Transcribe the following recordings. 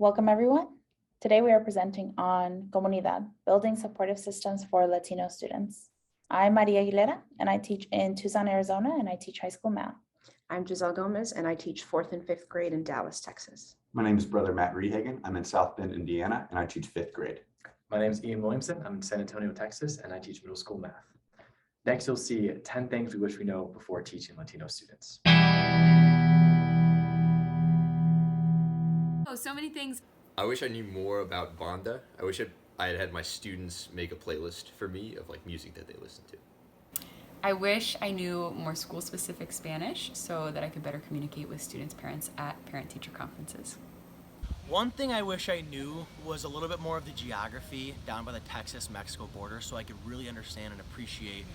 Welcome, everyone. Today we are presenting on Comunidad, Building Supportive Systems for Latino Students. I'm Maria Aguilera, and I teach in Tucson, Arizona, and I teach high school math. I'm Jisel Gomez, and I teach 4th and 5th grade in Dallas, Texas. My name is Brother Matt Rehagen. I'm in South Bend, Indiana, and I teach 5th grade. My name is Ian Williamson. I'm in San Antonio, Texas, and I teach middle school math. Next, you'll see 10 things we wish we know before teaching Latino students. Oh, so many things. I wish I knew more about Banda. I wish I had had my students make a playlist for me of like music that they listen to. I wish I knew more school-specific Spanish so that I could better communicate with students' parents at parent-teacher conferences. One thing I wish I knew was a little bit more of the geography down by the Texas-Mexico border so I could really understand and appreciate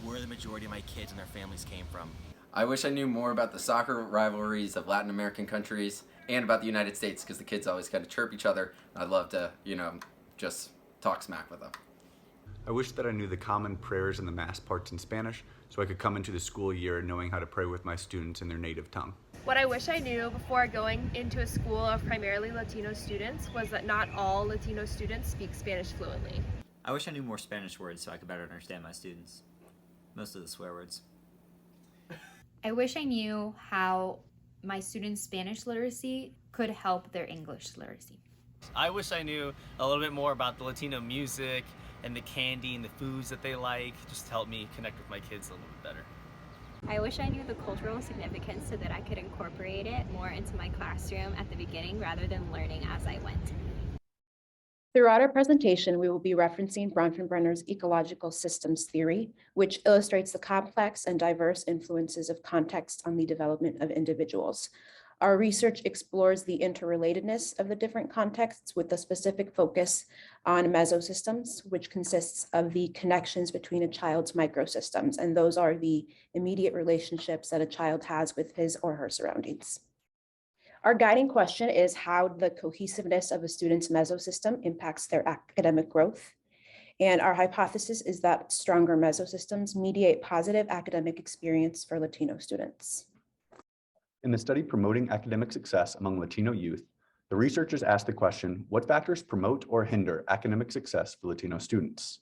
where the majority of my kids and their families came from. I wish I knew more about the soccer rivalries of Latin American countries and about the United States because the kids always kind of chirp each other. I'd love to, just talk smack with them. I wish that I knew the common prayers and the mass parts in Spanish so I could come into the school year knowing how to pray with my students in their native tongue. What I wish I knew before going into a school of primarily Latino students was that not all Latino students speak Spanish fluently. I wish I knew more Spanish words so I could better understand my students. Most of the swear words. I wish I knew how my students' Spanish literacy could help their English literacy. I wish I knew a little bit more about the Latino music and the candy and the foods that they like, just to help me connect with my kids a little bit better. I wish I knew the cultural significance so that I could incorporate it more into my classroom at the beginning rather than learning as I went. Throughout our presentation, we will be referencing Bronfenbrenner's ecological systems theory, which illustrates the complex and diverse influences of context on the development of individuals. Our research explores the interrelatedness of the different contexts with a specific focus on mesosystems, which consists of the connections between a child's microsystems, and those are the immediate relationships that a child has with his or her surroundings. Our guiding question is how the cohesiveness of a student's mesosystem impacts their academic growth. And our hypothesis is that stronger mesosystems mediate positive academic experience for Latino students. In the study promoting academic success among Latino youth, the researchers asked the question, what factors promote or hinder academic success for Latino students?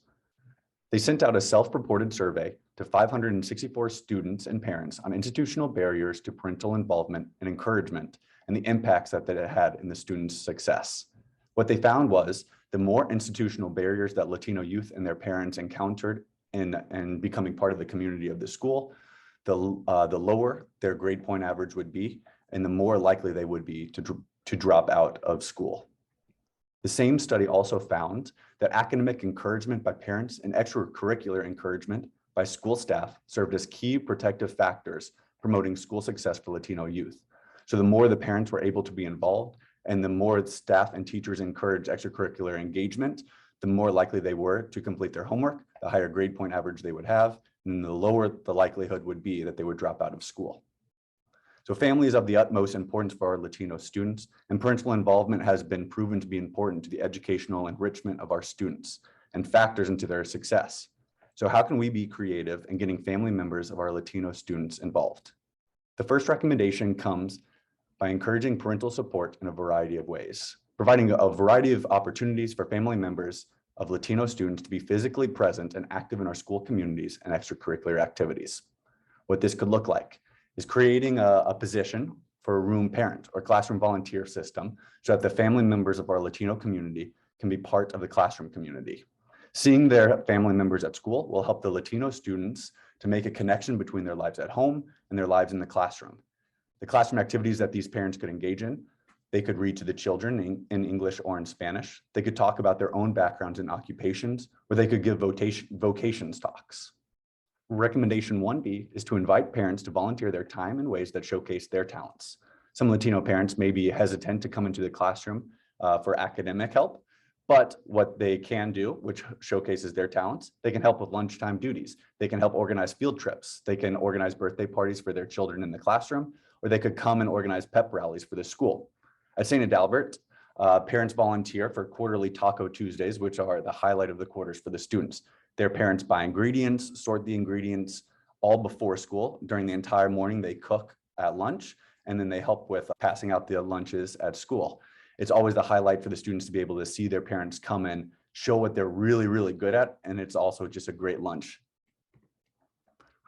They sent out a self-reported survey to 564 students and parents on institutional barriers to parental involvement and encouragement and the impacts that it had in the students' success. What they found was the more institutional barriers that Latino youth and their parents encountered in becoming part of the community of the school, the lower their grade point average would be, and the more likely they would be to drop out of school. The same study also found that academic encouragement by parents and extracurricular encouragement by school staff served as key protective factors promoting school success for Latino youth. So the more the parents were able to be involved and the more staff and teachers encouraged extracurricular engagement, the more likely they were to complete their homework, the higher grade point average they would have, and the lower the likelihood would be that they would drop out of school. So family is of the utmost importance for our Latino students, and parental involvement has been proven to be important to the educational enrichment of our students and factors into their success. So how can we be creative in getting family members of our Latino students involved? The first recommendation comes by encouraging parental support in a variety of ways, providing a variety of opportunities for family members of Latino students to be physically present and active in our school communities and extracurricular activities. What this could look like is creating a position for a room parent or classroom volunteer system so that the family members of our Latino community can be part of the classroom community. Seeing their family members at school will help the Latino students to make a connection between their lives at home and their lives in the classroom. The classroom activities that these parents could engage in, they could read to the children in English or in Spanish. They could talk about their own backgrounds and occupations, or they could give vocations talks. Recommendation 1B is to invite parents to volunteer their time in ways that showcase their talents. Some Latino parents may be hesitant to come into the classroom for academic help, but what they can do, which showcases their talents, they can help with lunchtime duties. They can help organize field trips. They can organize birthday parties for their children in the classroom, or they could come and organize pep rallies for the school. At St. Adalbert, parents volunteer for quarterly Taco Tuesdays, which are the highlight of the quarters for the students. Their parents buy ingredients, sort the ingredients all before school. During the entire morning, they cook at lunch, and then they help with passing out the lunches at school. It's always the highlight for the students to be able to see their parents come in, show what they're really, really good at, and it's also just a great lunch.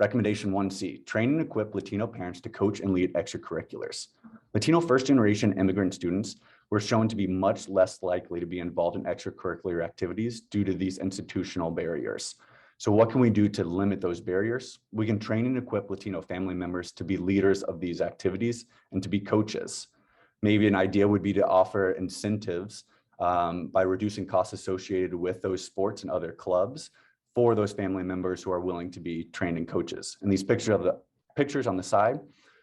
Recommendation 1C, train and equip Latino parents to coach and lead extracurriculars. Latino first-generation immigrant students were shown to be much less likely to be involved in extracurricular activities due to these institutional barriers. So what can we do to limit those barriers? We can train and equip Latino family members to be leaders of these activities and to be coaches. Maybe an idea would be to offer incentives by reducing costs associated with those sports and other clubs for those family members who are willing to be trained and coaches. And these pictures on the side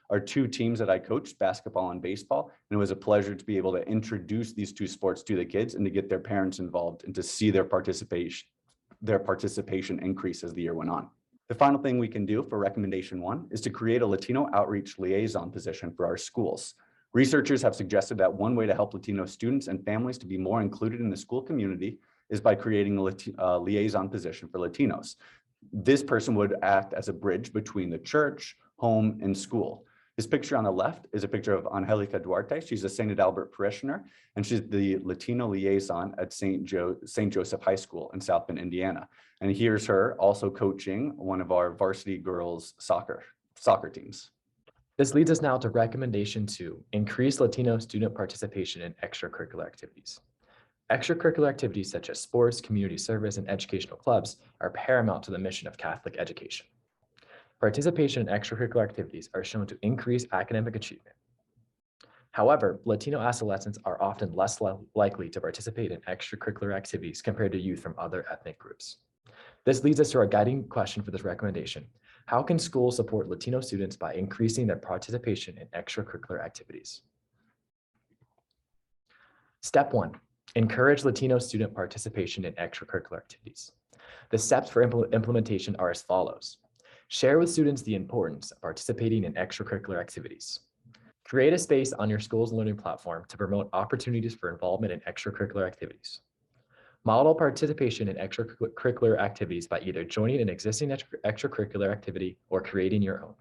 are two teams that I coached, basketball and baseball. And it was a pleasure to be able to introduce these two sports to the kids and to get their parents involved and to see their participation increase as the year went on. The final thing we can do for recommendation 1 is to create a Latino outreach liaison position for our schools. Researchers have suggested that one way to help Latino students and families to be more included in the school community is by creating a liaison position for Latinos. This person would act as a bridge between the church, home, and school. This picture on the left is a picture of Angelica Duarte. She's a St. Adalbert parishioner, and she's the Latino liaison at St. Joseph High School in South Bend, Indiana. And here's her also coaching one of our varsity girls soccer teams. This leads us now to recommendation 2, increase Latino student participation in extracurricular activities. Extracurricular activities such as sports, community service, and educational clubs are paramount to the mission of Catholic education. Participation in extracurricular activities are shown to increase academic achievement. However, Latino adolescents are often less likely to participate in extracurricular activities compared to youth from other ethnic groups. This leads us to our guiding question for this recommendation. How can schools support Latino students by increasing their participation in extracurricular activities? Step 1, encourage Latino student participation in extracurricular activities. The steps for implementation are as follows. Share with students the importance of participating in extracurricular activities. Create a space on your school's learning platform to promote opportunities for involvement in extracurricular activities. Model participation in extracurricular activities by either joining an existing extracurricular activity or creating your own.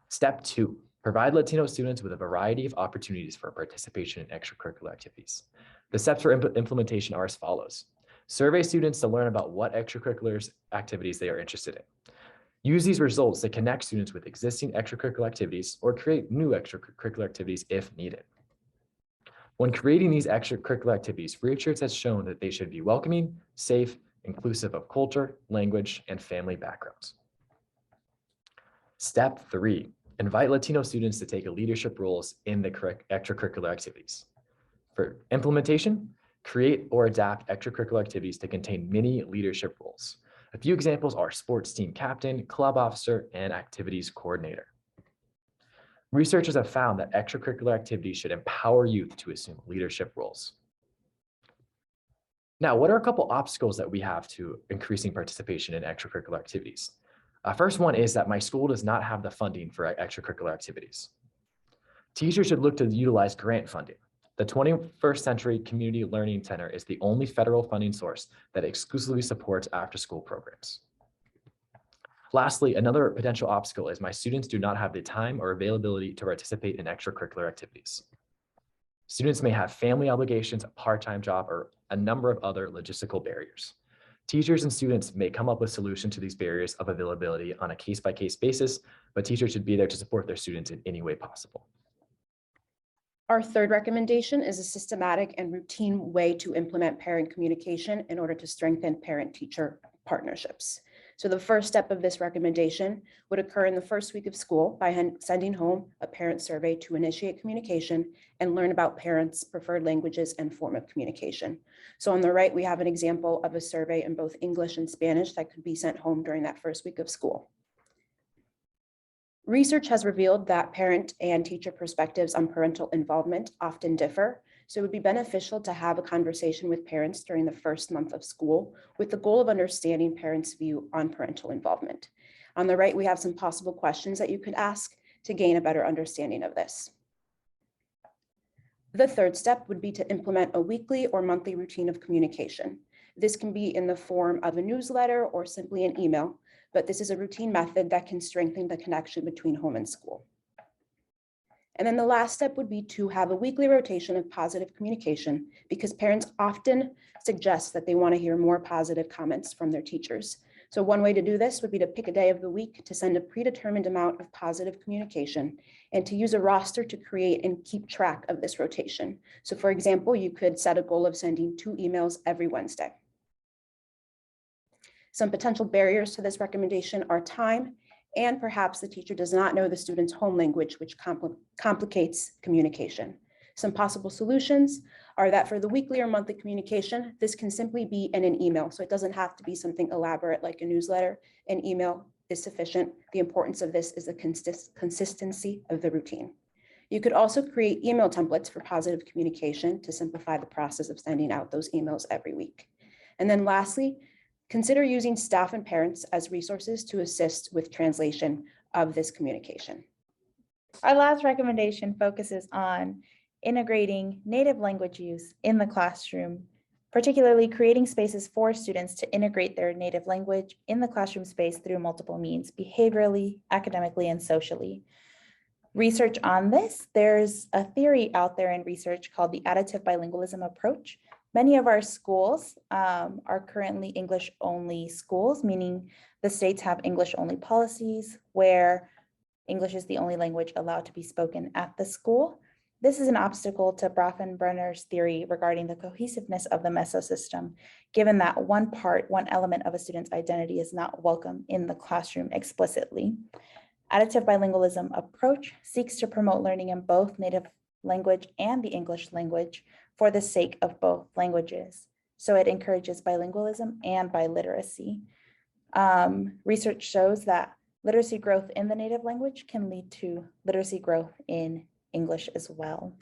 Step 2, provide Latino students with a variety of opportunities for participation in extracurricular activities. The steps for implementation are as follows. Survey students to learn about what extracurricular activities they are interested in. Use these results to connect students with existing extracurricular activities or create new extracurricular activities if needed. When creating these extracurricular activities, research has shown that they should be welcoming, safe, inclusive of culture, language, and family backgrounds. Step 3, invite Latino students to take leadership roles in the extracurricular activities. For implementation, create or adapt extracurricular activities to contain many leadership roles. A few examples are sports team captain, club officer, and activities coordinator. Researchers have found that extracurricular activities should empower youth to assume leadership roles. Now, what are a couple obstacles that we have to increasing participation in extracurricular activities? First one is that my school does not have the funding for extracurricular activities. Teachers should look to utilize grant funding. The 21st Century Community Learning Center is the only federal funding source that exclusively supports after-school programs. Lastly, another potential obstacle is my students do not have the time or availability to participate in extracurricular activities. Students may have family obligations, a part-time job, or a number of other logistical barriers. Teachers and students may come up with solutions to these barriers of availability on a case-by-case basis, but teachers should be there to support their students in any way possible. Our third recommendation is a systematic and routine way to implement parent communication in order to strengthen parent-teacher partnerships. So the first step of this recommendation would occur in the first week of school by sending home a parent survey to initiate communication and learn about parents' preferred languages and form of communication. So on the right, we have an example of a survey in both English and Spanish that could be sent home during that first week of school. Research has revealed that parent and teacher perspectives on parental involvement often differ, so it would be beneficial to have a conversation with parents during the first month of school with the goal of understanding parents' view on parental involvement. On the right, we have some possible questions that you could ask to gain a better understanding of this. The third step would be to implement a weekly or monthly routine of communication. This can be in the form of a newsletter or simply an email, but this is a routine method that can strengthen the connection between home and school. And then the last step would be to have a weekly rotation of positive communication, because parents often suggest that they want to hear more positive comments from their teachers. So one way to do this would be to pick a day of the week to send a predetermined amount of positive communication and to use a roster to create and keep track of this rotation. So for example, you could set a goal of sending 2 emails every Wednesday. Some potential barriers to this recommendation are time, and perhaps the teacher does not know the student's home language, which complicates communication. Some possible solutions are that for the weekly or monthly communication, this can simply be in an email. So it doesn't have to be something elaborate like a newsletter. An email is sufficient. The importance of this is the consistency of the routine. You could also create email templates for positive communication to simplify the process of sending out those emails every week. And then lastly, consider using staff and parents as resources to assist with translation of this communication. Our last recommendation focuses on integrating native language use in the classroom, particularly creating spaces for students to integrate their native language in the classroom space through multiple means, behaviorally, academically, and socially. Research on this, there's a theory out there in research called the additive bilingualism approach. Many of our schools are currently English-only schools, meaning the states have English-only policies where English is the only language allowed to be spoken at the school. This is an obstacle to Bronfenbrenner's theory regarding the cohesiveness of the mesosystem, given that one element of a student's identity is not welcome in the classroom explicitly. Additive bilingualism approach seeks to promote learning in both native language and the English language for the sake of both languages. So it encourages bilingualism and biliteracy. Research shows that literacy growth in the native language can lead to literacy growth in English as well.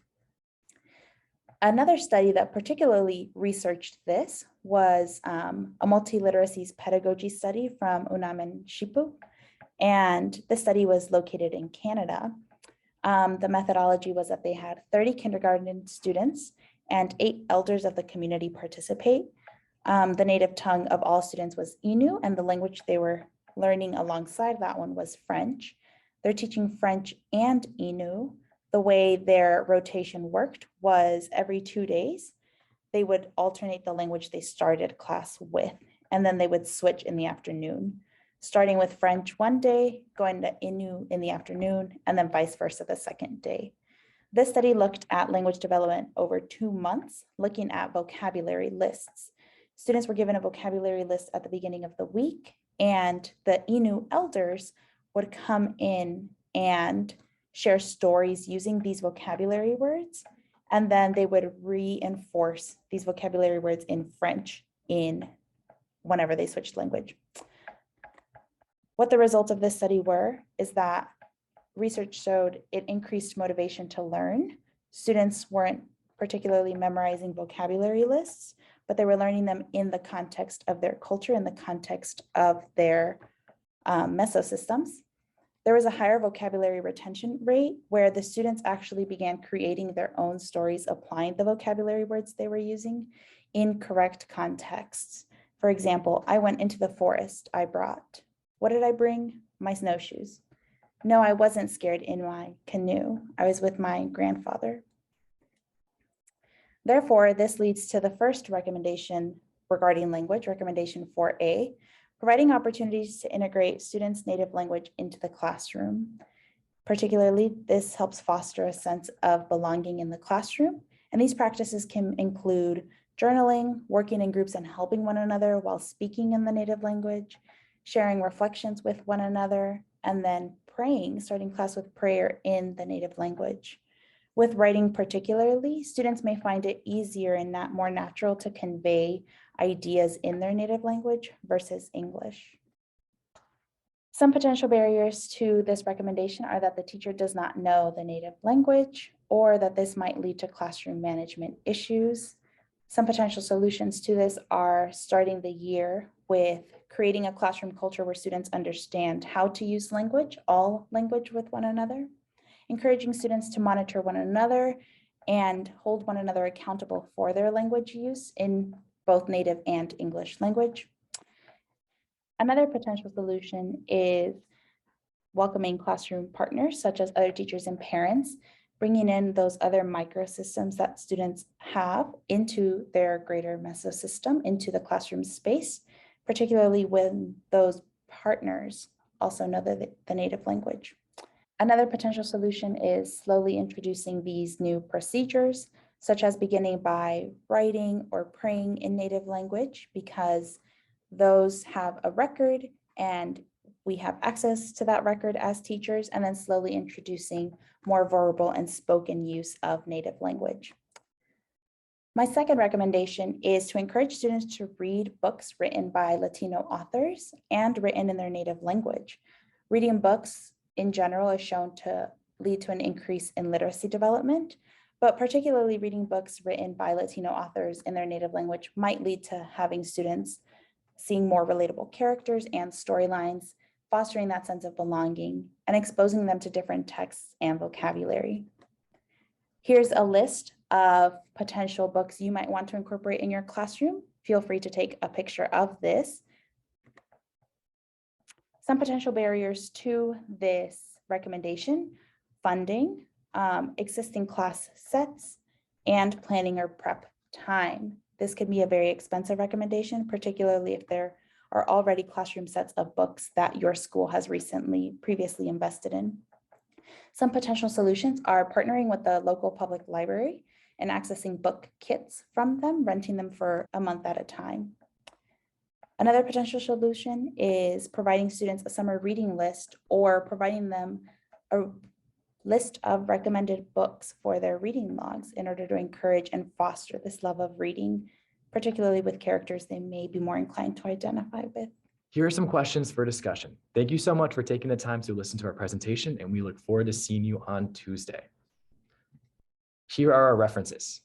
Another study that particularly researched this was a multiliteracies pedagogy study from UNAM and Shipu. And the study was located in Canada. The methodology was that they had 30 kindergarten students and 8 elders of the community participate. The native tongue of all students was Innu, and the language they were learning alongside that one was French. They're teaching French and Innu. The way their rotation worked was every 2 days, they would alternate the language they started class with, and then they would switch in the afternoon, starting with French one day, going to Innu in the afternoon, and then vice versa the second day. This study looked at language development over 2 months, looking at vocabulary lists. Students were given a vocabulary list at the beginning of the week, and the Innu elders would come in and share stories using these vocabulary words, and then they would reinforce these vocabulary words in French whenever they switched language. What the results of this study were is that research showed it increased motivation to learn. Students weren't particularly memorizing vocabulary lists, but they were learning them in the context of their culture, in the context of their mesosystems. There was a higher vocabulary retention rate where the students actually began creating their own stories, applying the vocabulary words they were using in correct contexts. For example, I went into the forest. What did I bring? My snowshoes. No, I wasn't scared in my canoe. I was with my grandfather. Therefore, this leads to the first recommendation regarding language, recommendation 4A, providing opportunities to integrate students' native language into the classroom. Particularly, this helps foster a sense of belonging in the classroom. And these practices can include journaling, working in groups and helping one another while speaking in the native language, sharing reflections with one another, and then praying, starting class with prayer in the native language. With writing particularly, students may find it easier and more natural to convey ideas in their native language versus English. Some potential barriers to this recommendation are that the teacher does not know the native language, or that this might lead to classroom management issues. Some potential solutions to this are starting the year with creating a classroom culture where students understand how to use language, all language with one another, encouraging students to monitor one another and hold one another accountable for their language use in both native and English language. Another potential solution is welcoming classroom partners such as other teachers and parents. bringing in those other microsystems that students have into their greater mesosystem, into the classroom space, particularly when those partners also know the native language. Another potential solution is slowly introducing these new procedures, such as beginning by writing or praying in native language, because those have a record and we have access to that record as teachers, and then slowly introducing more verbal and spoken use of native language. My second recommendation is to encourage students to read books written by Latino authors and written in their native language. Reading books in general is shown to lead to an increase in literacy development, but particularly reading books written by Latino authors in their native language might lead to having students seeing more relatable characters and storylines, fostering that sense of belonging and exposing them to different texts and vocabulary. Here's a list of potential books you might want to incorporate in your classroom. Feel free to take a picture of this. Some potential barriers to this recommendation: funding, existing class sets, and planning or prep time. This could be a very expensive recommendation, particularly if there are already classroom sets of books that your school has previously invested in. Some potential solutions are partnering with the local public library and accessing book kits from them, renting them for a month at a time. Another potential solution is providing students a summer reading list or providing them a list of recommended books for their reading logs in order to encourage and foster this love of reading, particularly with characters they may be more inclined to identify with. Here are some questions for discussion. Thank you so much for taking the time to listen to our presentation, and we look forward to seeing you on Tuesday. Here are our references.